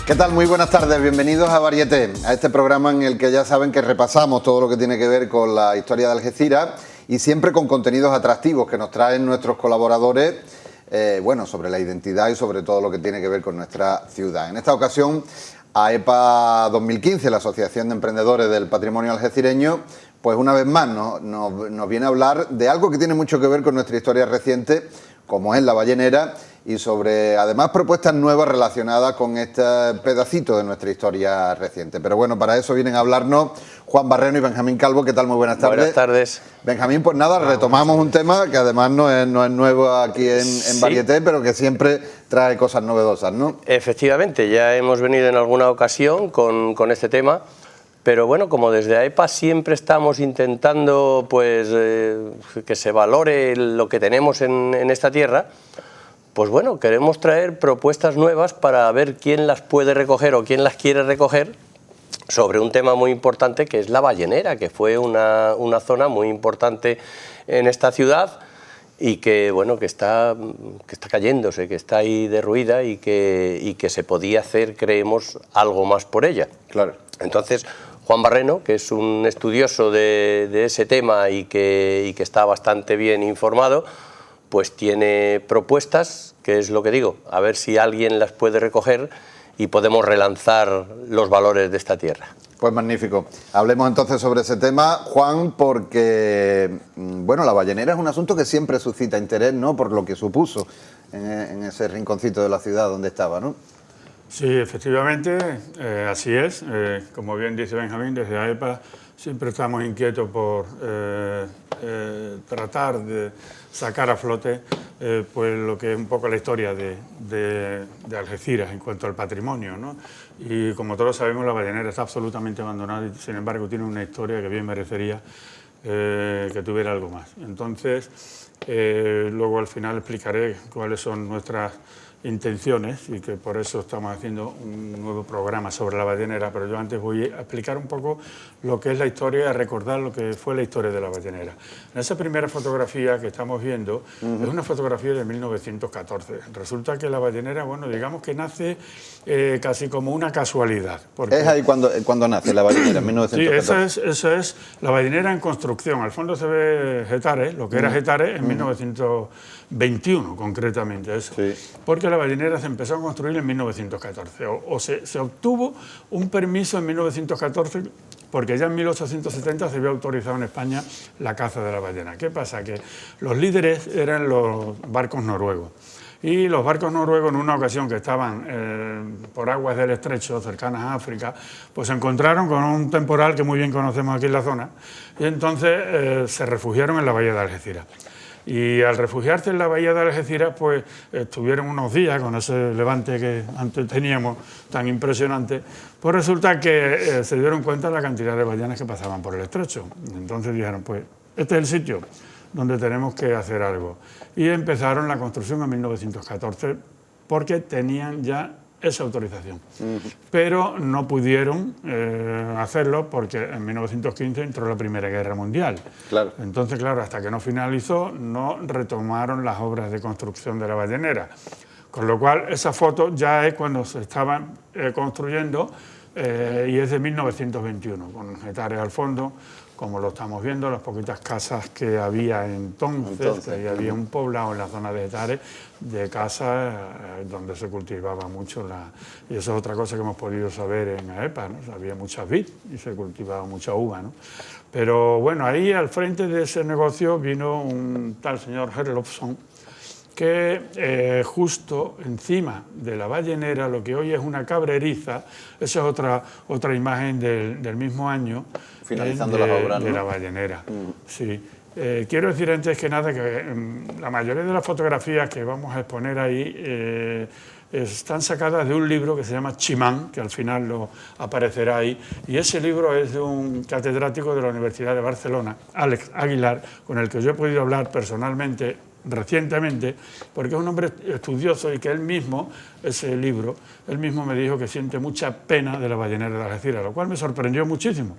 ¿Qué tal? Muy buenas tardes, bienvenidos a Varieté, a este programa en el que ya saben que repasamos todo lo que tiene que ver con la historia de Algeciras y siempre con contenidos atractivos que nos traen nuestros colaboradores, bueno, sobre la identidad y sobre todo lo que tiene que ver con nuestra ciudad. En esta ocasión, AEPA 2015, la Asociación de Emprendedores del Patrimonio Algecireño, pues una vez más nos viene a hablar de algo que tiene mucho que ver con nuestra historia reciente, como es la ballenera, y sobre, además, propuestas nuevas relacionadas con este pedacito de nuestra historia reciente. Pero bueno, para eso vienen a hablarnos Juan Barreno y Benjamín Calvo. ¿Qué tal? Muy buenas tardes. Buenas tardes. Benjamín, pues nada, retomamos un tema que además no es nuevo aquí en Varieté, pero que siempre trae cosas novedosas, ¿no? Efectivamente, ya hemos venido en alguna ocasión con este tema, pero bueno, como desde AEPA siempre estamos intentando pues, que se valore lo que tenemos en esta tierra, pues bueno, queremos traer propuestas nuevas para ver quién las puede recoger o quién las quiere recoger sobre un tema muy importante que es la ballenera, que fue una zona muy importante en esta ciudad y que, bueno, que está cayéndose, que está ahí derruida y que se podía hacer, creemos, algo más por ella. Claro. Entonces, Juan Barreno, que es un estudioso de ese tema y que está bastante bien informado, pues tiene propuestas, que es lo que digo, a ver si alguien las puede recoger y podemos relanzar los valores de esta tierra. Pues magnífico. Hablemos entonces sobre ese tema, Juan, porque, bueno, la ballenera es un asunto que siempre suscita interés, ¿no?, por lo que supuso en ese rinconcito de la ciudad donde estaba, ¿no? Sí, efectivamente, así es. Como bien dice Benjamín, desde AEPA siempre estamos inquietos por tratar de sacar a flote pues lo que es un poco la historia de Algeciras en cuanto al patrimonio, ¿no? Y como todos sabemos, la ballenera está absolutamente abandonada y sin embargo tiene una historia que bien merecería que tuviera algo más. Entonces, luego al final explicaré cuáles son nuestras intenciones y que por eso estamos haciendo un nuevo programa sobre la ballenera, pero yo antes voy a explicar un poco lo que es la historia, a recordar lo que fue la historia de la ballenera. En esa primera fotografía que estamos viendo es una fotografía de 1914. Resulta que la ballenera, bueno, digamos que nace casi como una casualidad. Porque es ahí cuando nace la ballenera, en 1914. Sí, esa es la ballenera en construcción. Al fondo se ve Getares, lo que era Getares en 1921 concretamente, eso. Sí. Porque la ballenera se empezó a construir en 1914, se obtuvo un permiso en 1914 porque ya en 1870 se había autorizado en España la caza de la ballena. ¿Qué pasa? Que los líderes eran los barcos noruegos. Y los barcos noruegos, en una ocasión que estaban por aguas del estrecho, cercanas a África, pues se encontraron con un temporal que muy bien conocemos aquí en la zona, y entonces se refugiaron en la bahía de Algeciras. Y al refugiarse en la bahía de Algeciras, pues estuvieron unos días con ese levante que antes teníamos tan impresionante, pues resulta que se dieron cuenta de la cantidad de ballenas que pasaban por el estrecho. Entonces dijeron, pues este es el sitio donde tenemos que hacer algo. Y empezaron la construcción en 1914 porque tenían ya esa autorización. Pero no pudieron hacerlo porque en 1915 entró la Primera Guerra Mundial. Claro. Entonces, claro, hasta que no finalizó, no retomaron las obras de construcción de la ballenera. Con lo cual, esa foto ya es cuando se estaban construyendo y es de 1921, con Getares al fondo, como lo estamos viendo, las poquitas casas que había entonces ahí había un poblado en la zona de Getares de casas donde se cultivaba mucho y eso es otra cosa que hemos podido saber en AEPA, ¿no? Había muchas vid y se cultivaba mucha uva, ¿no? Pero bueno, ahí al frente de ese negocio vino un tal señor Herlofsson, que justo encima de la ballenera, lo que hoy es una cabreriza, esa es otra imagen del mismo año, finalizando las obras, de ¿no?, la ballenera. Sí. Quiero decir antes que nada que la mayoría de las fotografías que vamos a exponer ahí están sacadas de un libro que se llama Chimán, que al final lo aparecerá ahí, y ese libro es de un catedrático de la Universidad de Barcelona, Àlex Aguilar, con el que yo he podido hablar personalmente recientemente, porque es un hombre estudioso y que él mismo, ese libro, él mismo me dijo que siente mucha pena de la ballenera de Algeciras, lo cual me sorprendió muchísimo,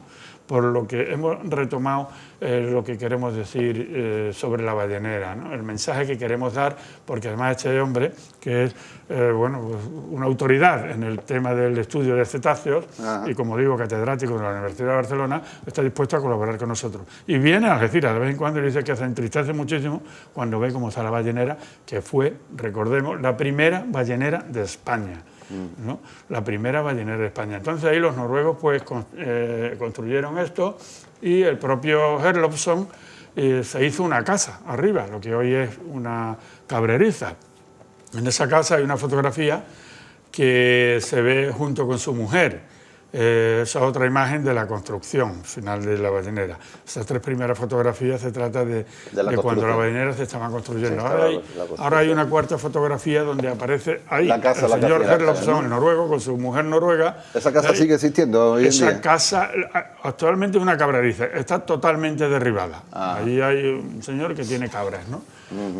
por lo que hemos retomado lo que queremos decir sobre la ballenera, ¿no? El mensaje que queremos dar, porque además este hombre, que es bueno, pues una autoridad en el tema del estudio de cetáceos, y como digo, catedrático de la Universidad de Barcelona, está dispuesto a colaborar con nosotros. Y viene a Algeciras de vez en cuando y dice que se entristece muchísimo cuando ve cómo está la ballenera, que fue, recordemos, la primera ballenera de España. ¿No? La primera ballenera de España. Entonces ahí los noruegos pues construyeron esto, y el propio Herlofsson se hizo una casa arriba, lo que hoy es una cabreriza. En esa casa hay una fotografía que se ve junto con su mujer. Esa es otra imagen de la construcción final de la ballenera. Esas tres primeras fotografías se trata de cuando la ballenera se estaba construyendo. Ahora hay una cuarta fotografía donde aparece ahí el señor Herlofsson, el noruego, con su mujer noruega. ¿Esa casa sigue existiendo hoy en día? Esa casa actualmente es una cabreriza, está totalmente derribada. Allí hay un señor que tiene cabras, ¿no?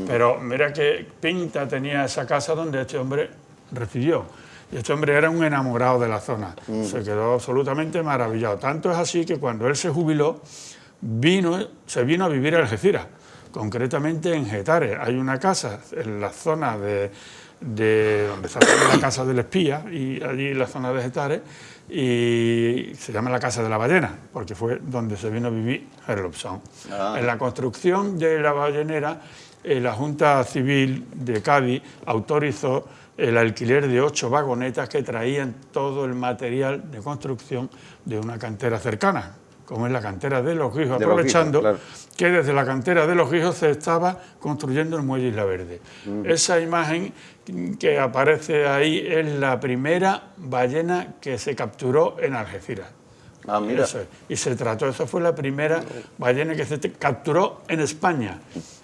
Pero mira qué pinta tenía esa casa donde este hombre residió. Y este hombre era un enamorado de la zona, se quedó absolutamente maravillado. Tanto es así que cuando él se jubiló, se vino a vivir a Algeciras, concretamente en Getares. Hay una casa en la zona de donde está la casa del espía, y allí en la zona de Getares, y se llama la Casa de la Ballena, porque fue donde se vino a vivir Herlofsson. En la construcción de la ballenera, la Junta Civil de Cádiz autorizó el alquiler de 8 vagonetas que traían todo el material de construcción de una cantera cercana, como es la cantera de Los Guijos, aprovechando que desde la cantera de Los Guijos se estaba construyendo el muelle Isla Verde. Esa imagen que aparece ahí es la primera ballena que se capturó en Algeciras. Mira. Y se trató, esa fue la primera ballena que se capturó en España,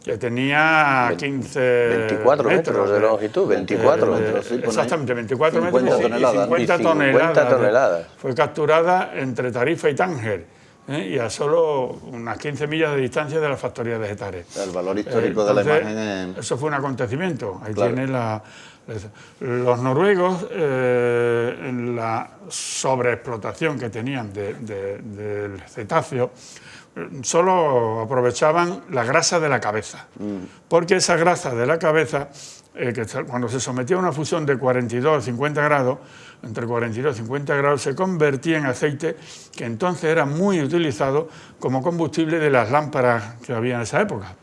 que tenía 24 metros de longitud, 24 metros. Exactamente, 24 metros y 50 toneladas. Fue capturada entre Tarifa y Tánger, y a solo unas 15 millas de distancia de la factoría de Getares. El valor histórico de la imagen. Eso fue un acontecimiento. Ahí tiene los noruegos, en la sobreexplotación que tenían del cetáceo, solo aprovechaban la grasa de la cabeza, porque esa grasa de la cabeza, que cuando se sometía a una fusión de 42 a 50 grados, entre 42 y 50 grados, se convertía en aceite, que entonces era muy utilizado como combustible de las lámparas que había en esa época.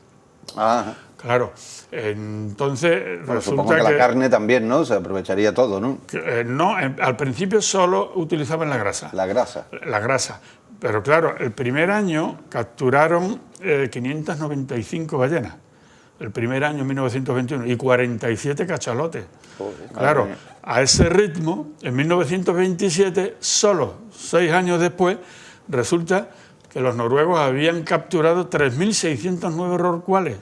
Claro, entonces resulta supongo que la carne también, ¿no? Se aprovecharía todo, ¿no? No, al principio solo utilizaban la grasa. La grasa. La grasa. Pero claro, el primer año capturaron 595 ballenas. El primer año, 1921, y 47 cachalotes. Claro, a ese ritmo, en 1927, solo 6 años después, resulta que los noruegos habían capturado 3.609 rorcuales.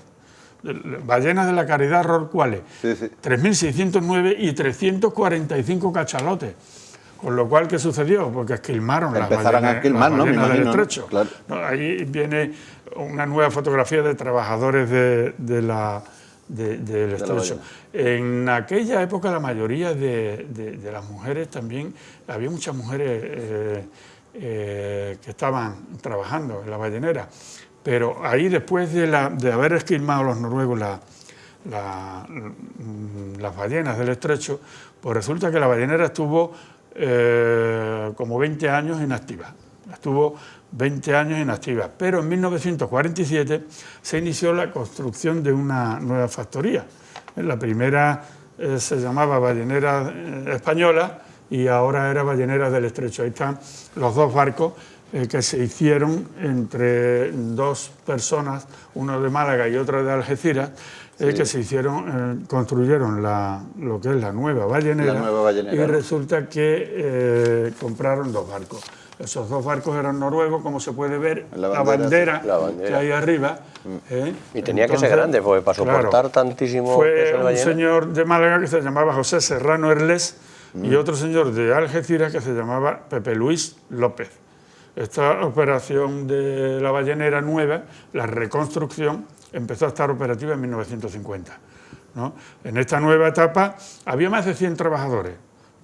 Ballenas de la Caridad rorcuales, 3.609 y 345 cachalotes. Con lo cual, ¿qué sucedió? Porque esquilmaron las ballenas, del estrecho. Claro. Ahí viene una nueva fotografía de trabajadores del estrecho. En aquella época la mayoría de las mujeres también, había muchas mujeres que estaban trabajando en la ballenera. Pero ahí, después de haber esquilmado los noruegos las ballenas del estrecho, pues resulta que la ballenera estuvo como 20 años inactiva. Estuvo 20 años inactiva. Pero en 1947 se inició la construcción de una nueva factoría. La primera se llamaba Ballenera Española y ahora era Ballenera del Estrecho. Ahí están los dos barcos que se hicieron entre dos personas, uno de Málaga y otro de Algeciras, que se hicieron, construyeron lo que es la nueva ballenera, y resulta que compraron 2 barcos. Esos 2 barcos eran noruegos, como se puede ver, la bandera que hay arriba. Y tenía que ser grande, porque para soportar tantísimo... Fue un señor de Málaga que se llamaba José Serrano Erles, y otro señor de Algeciras que se llamaba Pepe Luis López. Esta operación de la ballenera nueva, la reconstrucción, empezó a estar operativa en 1950. ¿no? En esta nueva etapa había más de 100 trabajadores,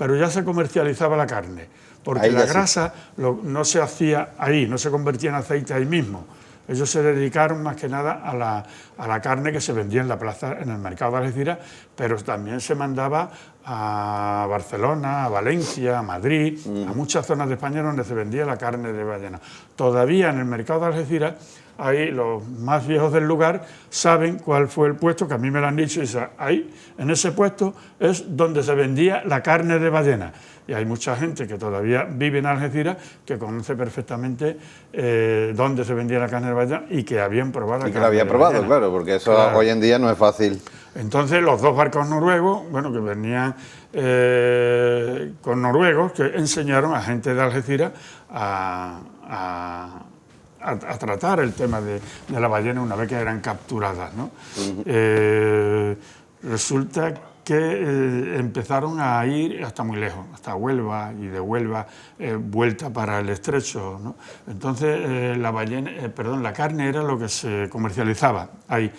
pero ya se comercializaba la carne, porque la grasa no se hacía ahí, no se convertía en aceite ahí mismo. Ellos se dedicaron más que nada a la carne que se vendía en la plaza, en el mercado de Algeciras, pero también se mandaba a Barcelona, a Valencia, a Madrid, a muchas zonas de España donde se vendía la carne de ballena. Todavía en el mercado de Algeciras, ahí los más viejos del lugar saben cuál fue el puesto, que a mí me lo han dicho, y ahí, en ese puesto, es donde se vendía la carne de ballena. Y hay mucha gente que todavía vive en Algeciras que conoce perfectamente dónde se vendía la carne de ballena y que habían probado la carne de ballena. Y que la había probado, claro, porque eso hoy en día no es fácil. Entonces los dos barcos noruegos, bueno, que venían con noruegos, que enseñaron a gente de Algeciras a tratar el tema de la ballena una vez que eran capturadas, ¿no? Resulta que empezaron a ir hasta muy lejos, hasta Huelva, y de Huelva vuelta para el estrecho, ¿no? Entonces la carne era lo que se comercializaba ahí.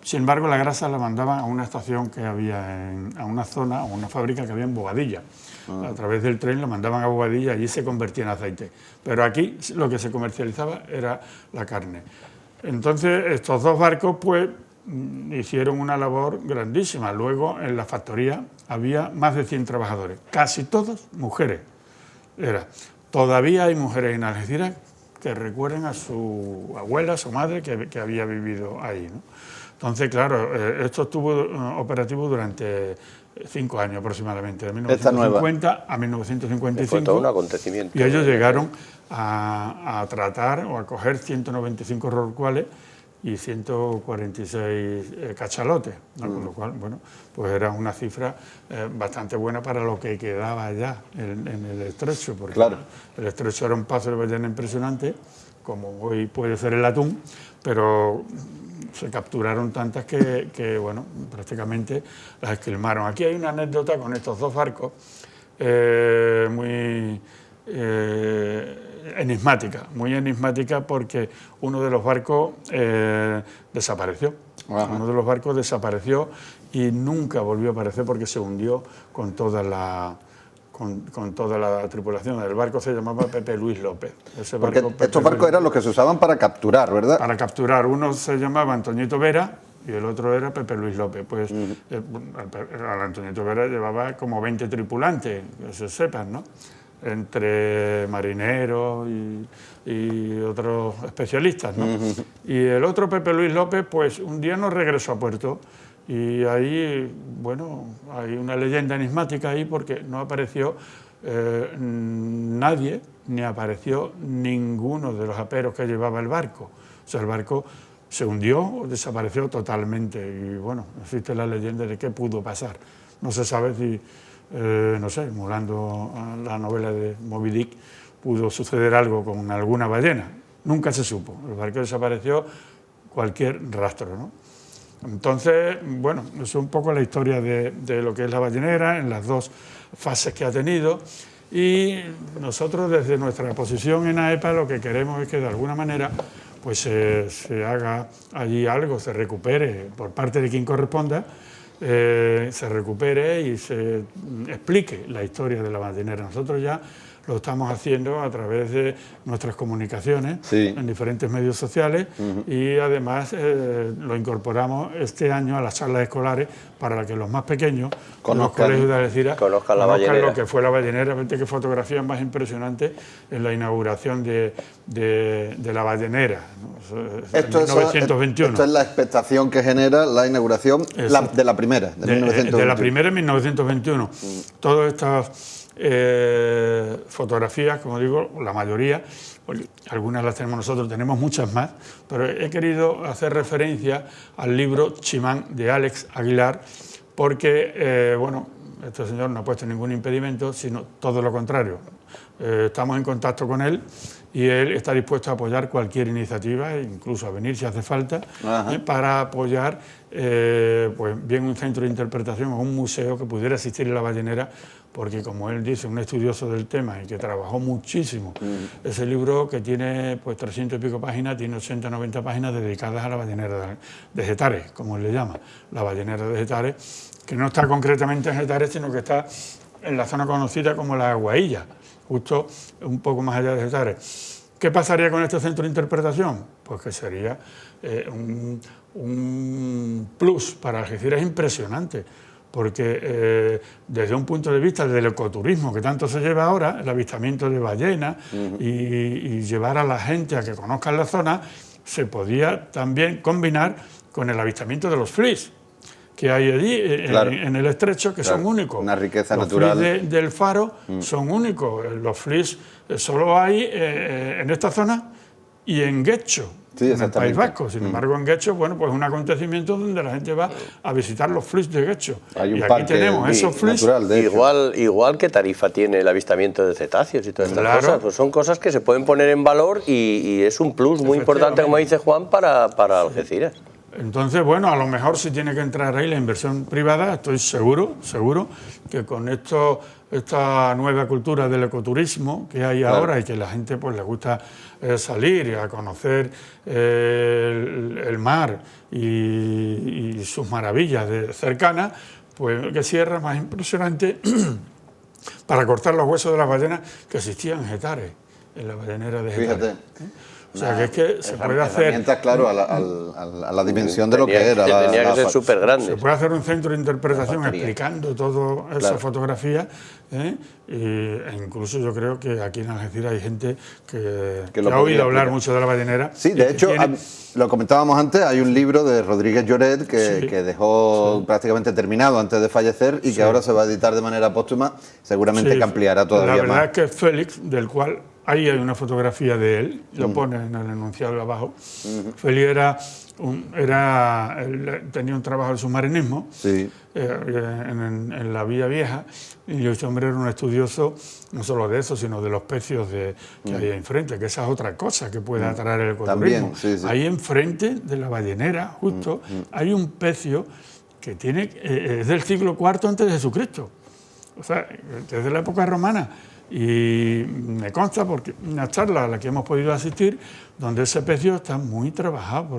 Sin embargo, la grasa la mandaban a una estación que había, a una zona, a una fábrica que había en Bobadilla. A través del tren lo mandaban a Bobadilla y allí se convertía en aceite. Pero aquí lo que se comercializaba era la carne. Entonces, estos dos barcos, pues, hicieron una labor grandísima. Luego, en la factoría había más de 100 trabajadores, casi todos mujeres. Todavía hay mujeres en Algeciras que recuerden a su abuela, a su madre, que había vivido ahí, ¿no? Entonces, claro, esto estuvo operativo durante 5 años aproximadamente, de 1950 a 1955. Fue todo un acontecimiento. Y ellos llegaron a tratar o a coger 195 rorcuales y 146 cachalotes, ¿no? Con lo cual, bueno, pues era una cifra bastante buena para lo que quedaba allá en el estrecho, porque claro, el estrecho era un paso de ballena impresionante, como hoy puede ser el atún, pero se capturaron tantas que bueno, prácticamente las esquilmaron. Aquí hay una anécdota con estos dos barcos muy enigmática porque uno de los barcos desapareció. Ajá. Uno de los barcos desapareció y nunca volvió a aparecer porque se hundió con toda la tripulación. El barco se llamaba Pepe Luis López. Porque estos barcos eran los que se usaban para capturar, ¿verdad? Para capturar. Uno se llamaba Antoñito Vera y el otro era Pepe Luis López. Pues al Antoñito Vera llevaba como 20 tripulantes, que se sepan, ¿no? Entre marineros y otros especialistas, ¿no? Y el otro, Pepe Luis López, pues un día no regresó a puerto. Y ahí, bueno, hay una leyenda enigmática ahí porque no apareció nadie, ni apareció ninguno de los aperos que llevaba el barco. O sea, el barco se hundió o desapareció totalmente. Y bueno, existe la leyenda de qué pudo pasar. No se sabe si, no sé, emulando a la novela de Moby Dick, pudo suceder algo con alguna ballena. Nunca se supo. El barco desapareció, cualquier rastro, ¿no? Entonces, bueno, es un poco la historia de lo que es la ballenera, en las dos fases que ha tenido, y nosotros desde nuestra posición en AEPA lo que queremos es que de alguna manera pues se haga allí algo, se recupere por parte de quien corresponda, se recupere y se explique la historia de la ballenera. Nosotros ya lo estamos haciendo a través de nuestras comunicaciones en diferentes medios sociales y además lo incorporamos este año a las charlas escolares para que los más pequeños, los colegios de Algeciras, conozcan lo que fue la ballenera. Vete qué fotografías más impresionantes en la inauguración de la ballenera, ¿no? En 1921. Esto es la expectación que genera la inauguración de la primera, de 1921. De la primera en 1921. Todas estas fotografías, como digo, la mayoría, algunas las tenemos nosotros, tenemos muchas más, pero he querido hacer referencia al libro Chimán de Alex Aguilar, porque, bueno, este señor no ha puesto ningún impedimento, sino todo lo contrario. Estamos en contacto con él y él está dispuesto a apoyar cualquier iniciativa, incluso a venir si hace falta, para apoyar pues bien un centro de interpretación o un museo que pudiera asistir a la ballenera, porque como él dice, un estudioso del tema y que trabajó muchísimo, ese libro que tiene pues 300 y pico páginas, tiene 80 o 90 páginas dedicadas a la ballenera de Getares, como él le llama, la ballenera de Getares, que no está concretamente en Getares, sino que está en la zona conocida como la Guailla, justo un poco más allá de Getares. ¿Qué pasaría con este centro de interpretación? Pues que sería un plus para Algeciras impresionante, porque desde un punto de vista del ecoturismo que tanto se lleva ahora, el avistamiento de ballenas y llevar a la gente a que conozcan la zona, se podía también combinar con el avistamiento de los flis que hay allí claro, en el estrecho, que son únicos. Una riqueza los natural. Flis del Faro son únicos. Los flis solo hay en esta zona y en Guecho, sí, en el País Vasco. Sin embargo, en Guecho, bueno, pues es un acontecimiento donde la gente va a visitar los flis de Guecho. Hay un y aquí parque tenemos esos flis. natural, de hecho. Igual que Tarifa tiene el avistamiento de cetáceos y todas estas Claro. cosas, pues son cosas que se pueden poner en valor y es un plus muy importante, como dice Juan, para Algeciras. Entonces, bueno, a lo mejor si tiene que entrar ahí la inversión privada, estoy seguro que con esta nueva cultura del ecoturismo que hay ahora y que la gente pues le gusta salir y a conocer el mar y sus maravillas cercanas, pues que sierra más impresionante para cortar los huesos de las ballenas que existían en Getares, en la ballenera de Getares. Fíjate. O sea, que es que se puede hacer... Herramientas, claro, a la dimensión de lo que era. Tenía que ser súper grande. Se puede hacer un centro de interpretación explicando toda esa fotografía, e incluso yo creo que aquí en Algeciras hay gente que ha oído hablar mucho de la ballenera. Sí, de hecho, lo comentábamos antes, hay un libro de Rodríguez Lloret que dejó prácticamente terminado antes de fallecer y que ahora se va a editar de manera póstuma, seguramente que ampliará todavía más. La verdad es que Félix, del cual ahí hay una fotografía de él, lo pone en el enunciado de abajo. Félix tenía un trabajo de submarinismo en la Vía Vieja, y este hombre era un estudioso no solo de eso, sino de los pecios que hay enfrente, que esa es otra cosa que puede atraer el ecoturismo. Ahí enfrente de la ballenera, justo, hay un pecio que es del siglo IV antes de Jesucristo, o sea, desde la época romana. Y me consta, porque una charla a la que hemos podido asistir, donde ese pecio está muy trabajado,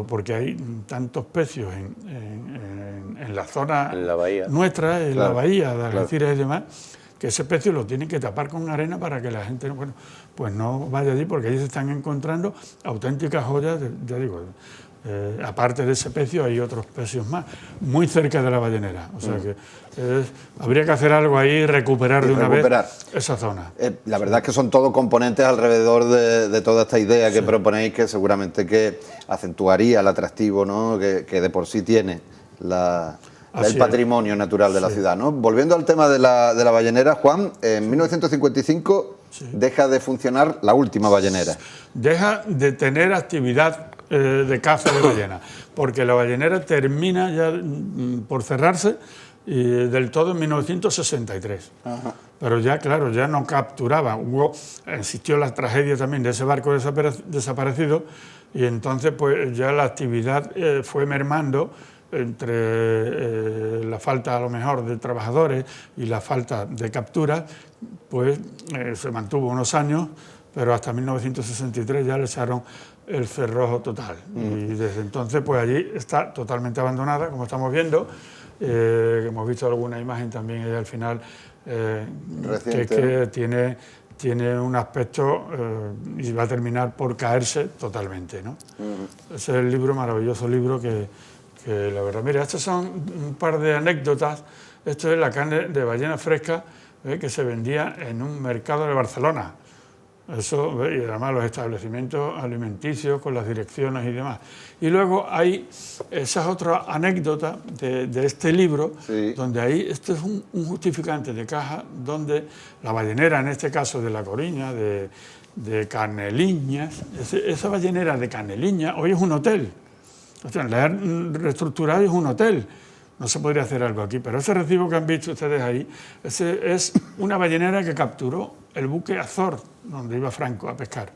porque hay tantos pecios en la zona nuestra, en la bahía de Algeciras y demás, que ese pecio lo tienen que tapar con arena para que la gente pues no vaya allí, porque allí se están encontrando auténticas joyas, ya digo. Aparte de ese pecio hay otros pecios más, muy cerca de la ballenera. O sea que habría que hacer algo ahí, recuperar de una vez esa zona. La verdad es que son todos componentes alrededor de toda esta idea que proponéis, que seguramente que acentuaría el atractivo, ¿no?, que de por sí tiene el patrimonio natural de la ciudad, ¿no? Volviendo al tema de la ballenera, Juan, en 1955 deja de funcionar la última ballenera. Deja de tener actividad de caza de ballena, porque la ballenera termina ya por cerrarse del todo en 1963. Ajá. Pero ya, claro, ya no capturaba. Existió la tragedia también de ese barco desaparecido, y entonces pues ya la actividad fue mermando entre la falta a lo mejor de trabajadores y la falta de capturas, pues se mantuvo unos años, pero hasta 1963 ya le echaron el cerrojo total. Y desde entonces pues allí está totalmente abandonada, como estamos viendo. Hemos visto alguna imagen también allá al final, que tiene un aspecto y va a terminar por caerse totalmente, ¿no? Ese es el libro, maravilloso libro que la verdad... Mira, estas son un par de anécdotas. Esto es la carne de ballena fresca que se vendía en un mercado de Barcelona. Eso, y además los establecimientos alimenticios con las direcciones y demás. Y luego hay esas otras anécdotas de este libro, donde ahí, esto es un justificante de caja, donde la ballenera, en este caso de La Coruña, de Caneliñas, esa ballenera de Caneliñas hoy es un hotel. O sea, la han reestructurado y es un hotel. No se podría hacer algo aquí, pero ese recibo que han visto ustedes ahí, ese es una ballenera que capturó el buque Azor, donde iba Franco a pescar.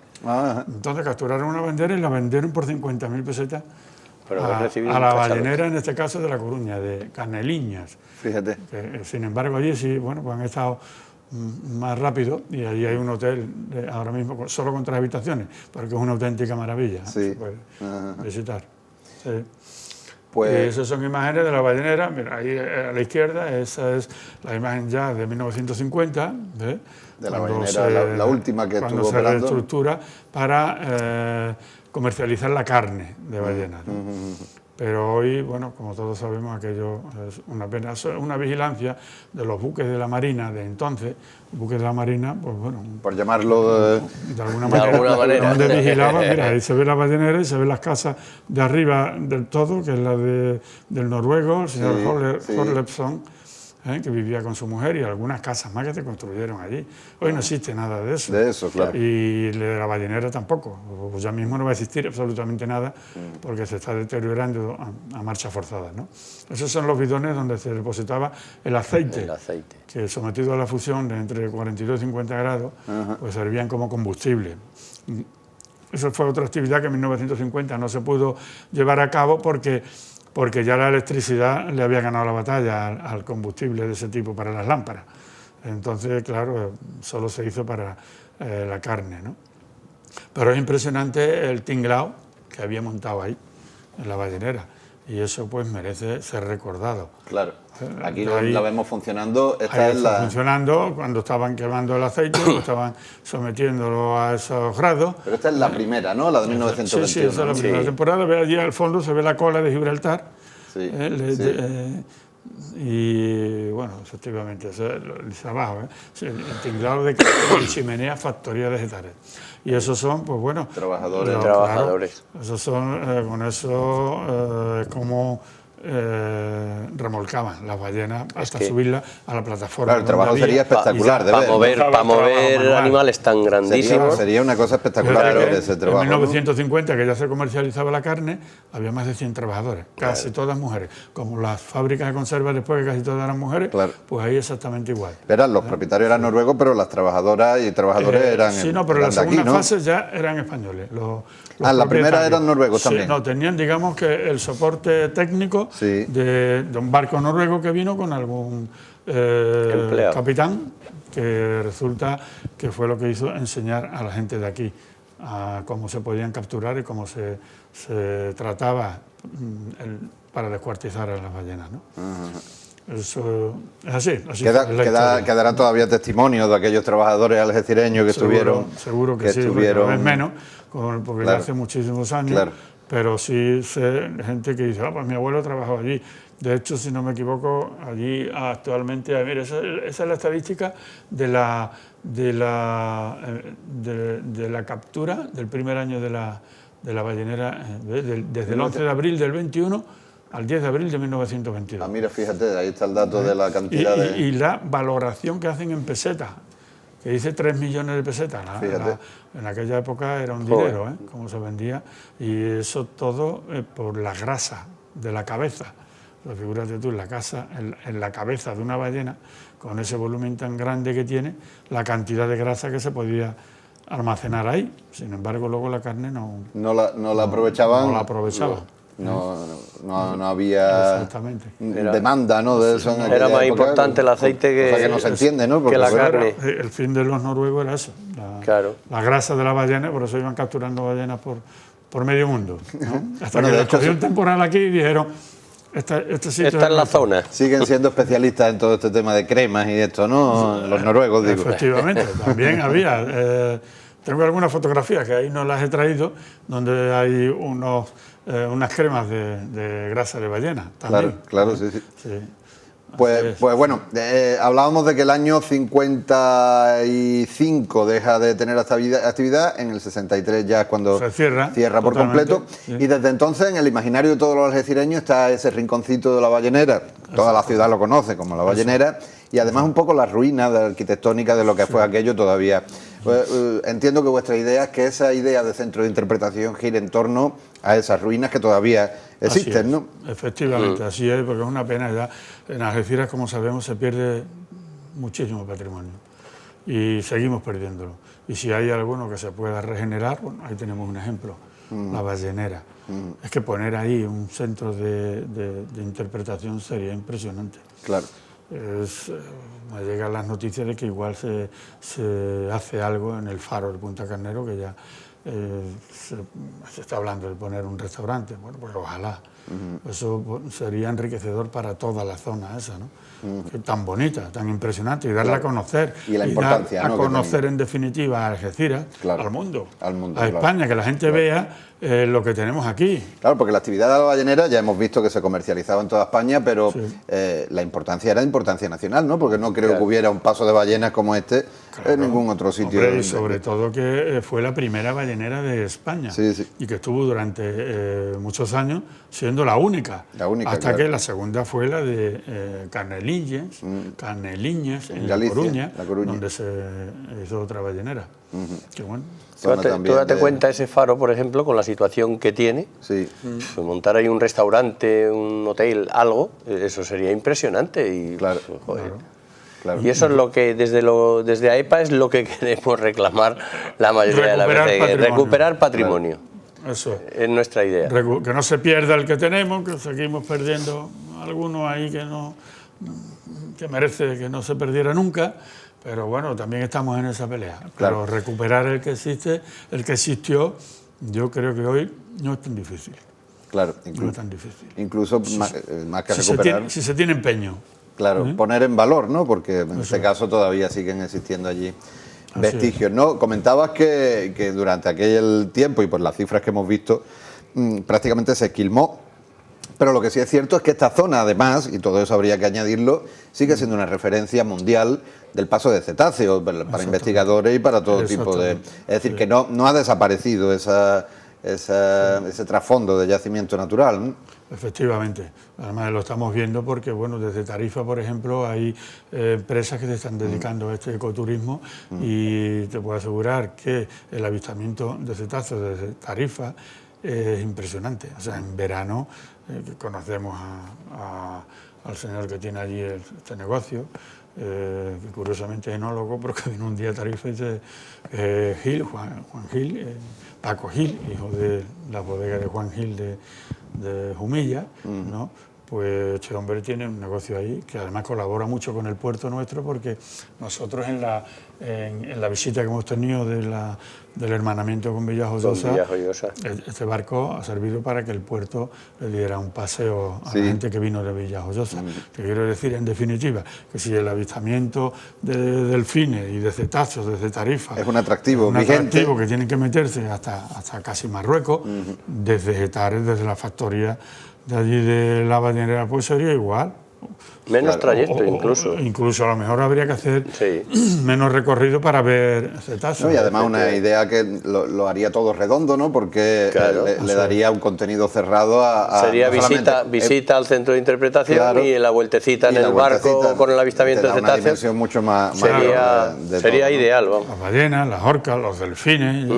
Entonces capturaron una bandera y la vendieron por 50.000 pesetas a la ballenera, en este caso de La Coruña, de Caneliñas. Fíjate. Sin embargo, allí sí, bueno, pues han estado más rápido, y allí hay un hotel ahora mismo solo con 3 habitaciones, pero que es una auténtica maravilla. Sí. Se puede visitar. Sí. Pues... Y esas son imágenes de la ballenera. Mira, ahí a la izquierda, esa es la imagen ya de 1950, ¿eh? De la ballenera, la última que estuvo operando. Cuando se reestructura para comercializar la carne de ballena, ¿no? Pero hoy, bueno, como todos sabemos, aquello es una pena, una vigilancia de los buques de la Marina de entonces, buques de la Marina, pues bueno... Por llamarlo de alguna manera. Donde vigilaban, mira, ahí se ve la ballenera y se ven las casas de arriba del todo, que es la del noruego, el señor Horlepson, que vivía con su mujer, y algunas casas más que se construyeron allí. Hoy no existe nada de eso. De eso, claro. Y de la ballenera tampoco. Pues ya mismo no va a existir absolutamente nada porque se está deteriorando a marcha forzada, ¿no? Esos son los bidones donde se depositaba el aceite. Que sometido a la fusión de entre 42 y 50 grados, pues servían como combustible. Eso fue otra actividad que en 1950 no se pudo llevar a cabo porque ya la electricidad le había ganado la batalla al combustible de ese tipo para las lámparas. Entonces, claro, solo se hizo para la carne, ¿no? Pero es impresionante el tinglao que había montado ahí, en la ballenera, y eso pues merece ser recordado. Claro, aquí la vemos funcionando. Esta es funcionando cuando estaban quemando el aceite, estaban sometiéndolo a esos grados. Pero esta es la primera, ¿no? La de 1921. Sí, esa es la primera temporada. Ve allí al fondo, se ve la cola de Gibraltar. Y bueno, efectivamente, eso es abajo, el tinglado de chimenea, factoría de vegetales. Y esos son, pues bueno... Trabajadores. Trabajadores. Claro, esos son, con eso, como remolcaban las ballenas hasta subirlas a la plataforma. Claro, el trabajo sería espectacular de ver. Para mover animales tan grandísimos. Sería una cosa espectacular ver ese trabajo. En 1950, que ya se comercializaba la carne, había más de 100 trabajadores, casi todas mujeres. Como las fábricas de conservas después que casi todas eran mujeres, pues ahí exactamente igual. Verán, los propietarios eran noruegos, pero las trabajadoras y trabajadores eran sí, no, pero las segundas fases ya eran españoles. La primera eran noruegos también. No, tenían, digamos, que el soporte técnico de un barco noruego que vino con algún capitán, que resulta que fue lo que hizo enseñar a la gente de aquí a cómo se podían capturar y cómo se trataba para descuartizar a las ballenas, ¿no? Eso es así. Quedará todavía testimonio de aquellos trabajadores algecireños que estuvieron. Seguro que sí, cada vez menos, porque ya hace muchísimos años, pero sí sé gente que dice, pues mi abuelo trabajó allí. De hecho, si no me equivoco, allí actualmente, mira, esa es la estadística de la captura del primer año de la ballenera, desde el 11 de abril del 21 al 10 de abril de 1922. Mira, fíjate, ahí está el dato de la cantidad y la valoración que hacen en pesetas, que dice 3 millones de pesetas. En aquella época era un dinero, como se vendía, y eso todo por la grasa de la cabeza. Pues figúrate tú, en la cabeza de una ballena, con ese volumen tan grande que tiene, la cantidad de grasa que se podía almacenar ahí. Sin embargo, luego la carne no la aprovechaban. No la aprovechaban. No había demanda, ¿no? De eso era más importante el aceite que no se entiende, ¿no? Que la carne. El fin de los noruegos era eso, la grasa de la ballena, por eso iban capturando ballenas por medio mundo, ¿no? Hasta que les cogió un temporal aquí y dijeron, este sitio esta es la zona. Siguen siendo especialistas en todo este tema de cremas y esto, ¿no? Los noruegos, digo. Efectivamente, también había. Tengo algunas fotografías que ahí no las he traído, donde hay unas cremas de grasa de ballena también. Claro, sí. Pues bueno, hablábamos de que el año 55 deja de tener actividad, en el 63 ya es cuando se cierra por completo, y desde entonces en el imaginario de todos los algecireños está ese rinconcito de la ballenera, toda la ciudad lo conoce como la ballenera, y además un poco las ruinas arquitectónicas de lo que fue aquello todavía. Entiendo que vuestra idea es que esa idea de centro de interpretación gire en torno a esas ruinas que todavía existen, ¿no? Efectivamente, así es, porque es una pena ya. En Algeciras, como sabemos, se pierde muchísimo patrimonio y seguimos perdiéndolo. Y si hay alguno que se pueda regenerar, bueno, ahí tenemos un ejemplo, la ballenera. Es que poner ahí un centro de interpretación sería impresionante. Claro. Me llegan las noticias de que igual se hace algo en el faro de Punta Carnero, que ya se está hablando de poner un restaurante. Bueno, pues ojalá. Eso pues, sería enriquecedor para toda la zona esa, ¿no? Que tan bonita, tan impresionante, y darla a conocer. Y la importancia, dar ¿no?, a conocer en definitiva a Algeciras, claro, al mundo, a España, que la gente vea lo que tenemos aquí. Claro, porque la actividad de la ballenera ya hemos visto que se comercializaba en toda España, pero la importancia era importancia nacional, ¿no? Porque no creo que hubiera un paso de ballenas como este en ningún otro sitio. Hombre, y sobre todo que fue la primera ballenera de España y que estuvo durante muchos años siendo la única hasta que la segunda fue la de Caneliñes en Galicia, La Coruña, donde se hizo otra ballenera. Que bueno. Tú date cuenta ese faro, por ejemplo, con la situación que tiene. Pues montar ahí un restaurante, un hotel, algo, eso sería impresionante. Y, y eso es lo que desde AEPA es lo que queremos reclamar la mayoría de las veces, recuperar patrimonio. Eso es nuestra idea. Que no se pierda el que tenemos, que seguimos perdiendo algunos ahí que merece que no se perdiera nunca. Pero bueno, también estamos en esa pelea. Pero recuperar el que existe, el que existió, yo creo que hoy no es tan difícil. Claro, no es tan difícil. Incluso más que recuperar. Si se tiene empeño. Claro, poner en valor, ¿no? Porque en este caso todavía siguen existiendo allí vestigios, ¿no? Comentabas que durante aquel tiempo y por las cifras que hemos visto, prácticamente se esquilmó. Pero lo que sí es cierto es que esta zona, además, y todo eso habría que añadirlo, sigue siendo una referencia mundial del paso de cetáceos para investigadores y para todo tipo de... Es decir, que no ha desaparecido ese trasfondo de yacimiento natural, ¿no? Efectivamente, además lo estamos viendo porque, bueno, desde Tarifa, por ejemplo, hay empresas que se están dedicando a este ecoturismo y te puedo asegurar que el avistamiento de cetáceos desde Tarifa es impresionante. O sea, en verano conocemos al señor que tiene allí este negocio, que curiosamente es enólogo, porque vino un día a Tarifa y dice Juan Gil, Paco Gil, hijo de la bodega de Juan Gil de Jumilla, ¿no? Pues este hombre tiene un negocio ahí que además colabora mucho con el puerto nuestro, porque nosotros en la visita que hemos tenido del hermanamiento con Villajoyosa, este barco ha servido para que el puerto le diera un paseo a la gente que vino de Villajoyosa. Que quiero decir, en definitiva, que si el avistamiento de delfines y de cetáceos desde Tarifa es un atractivo que tienen que meterse hasta casi Marruecos, desde Getares, desde la factoría de allí de la ballenera, pues sería igual. Menos trayecto incluso. Incluso a lo mejor habría que hacer menos recorrido para ver cetáceos. No, y además una idea que lo haría todo redondo, ¿no? Porque le daría un contenido cerrado sería visita al centro de interpretación y la vueltecita en el barco con el avistamiento de cetáceos. Una dimensión mucho más sería todo, ideal, ¿no? vamos. Las ballenas, las orcas, los delfines,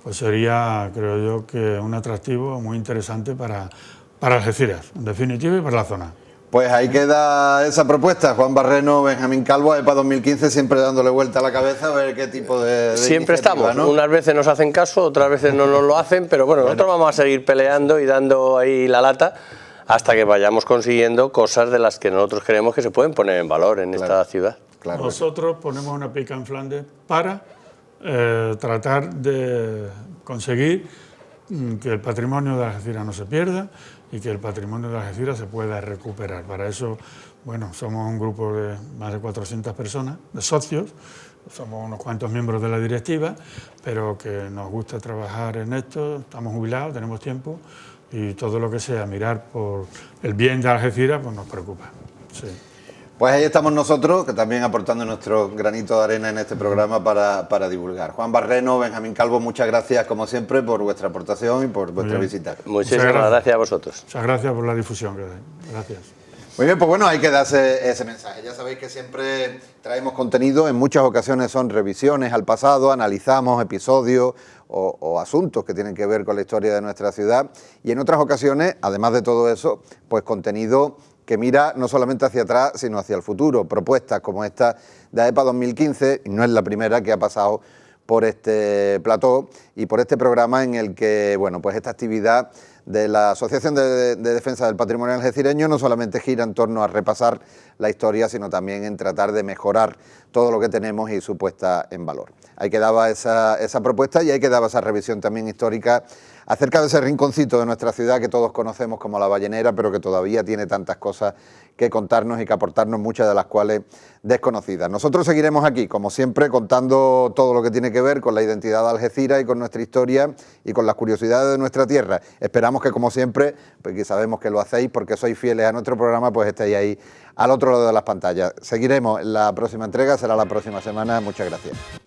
pues sería, creo yo, que un atractivo muy interesante para Algeciras, en definitiva, y para la zona. Pues ahí queda esa propuesta. Juan Barreno, Benjamín Calvo, AEPA 2015, siempre dándole vuelta a la cabeza a ver qué tipo de siempre estamos, ¿no? Unas veces nos hacen caso, otras veces no nos lo hacen, pero bueno, nosotros vamos a seguir peleando y dando ahí la lata hasta que vayamos consiguiendo cosas de las que nosotros creemos que se pueden poner en valor en esta ciudad. Claro. Nosotros ponemos una pica en Flandes para tratar de conseguir que el patrimonio de Algeciras no se pierda y que el patrimonio de Algeciras se pueda recuperar. Para eso, bueno, somos un grupo de más de 400 personas, de socios, somos unos cuantos miembros de la directiva, pero que nos gusta trabajar en esto, estamos jubilados, tenemos tiempo y todo lo que sea mirar por el bien de Algeciras, pues nos preocupa. Sí. Pues ahí estamos nosotros, que también aportando nuestro granito de arena en este programa para divulgar. Juan Barreno, Benjamín Calvo, muchas gracias como siempre por vuestra aportación y por vuestra visita. Muchísimas gracias a vosotros. Muchas gracias por la difusión. Gracias. Muy bien, pues bueno, hay que darse ese mensaje. Ya sabéis que siempre traemos contenido, en muchas ocasiones son revisiones al pasado, analizamos episodios o asuntos que tienen que ver con la historia de nuestra ciudad, y en otras ocasiones, además de todo eso, pues contenido que mira no solamente hacia atrás, sino hacia el futuro. Propuestas como esta de AEPA 2015, y no es la primera que ha pasado por este plató y por este programa en el que, bueno, pues esta actividad de la Asociación de Defensa del Patrimonio Algecireño no solamente gira en torno a repasar la historia, sino también en tratar de mejorar todo lo que tenemos y su puesta en valor. Ahí quedaba esa propuesta y ahí quedaba esa revisión también histórica acerca de ese rinconcito de nuestra ciudad que todos conocemos como La Ballenera, pero que todavía tiene tantas cosas que contarnos y que aportarnos, muchas de las cuales desconocidas. Nosotros seguiremos aquí, como siempre, contando todo lo que tiene que ver con la identidad de Algeciras y con nuestra historia y con las curiosidades de nuestra tierra. Esperamos que, como siempre, porque sabemos que lo hacéis porque sois fieles a nuestro programa, pues estéis ahí al otro lado de las pantallas. Seguiremos en la próxima entrega, será la próxima semana. Muchas gracias.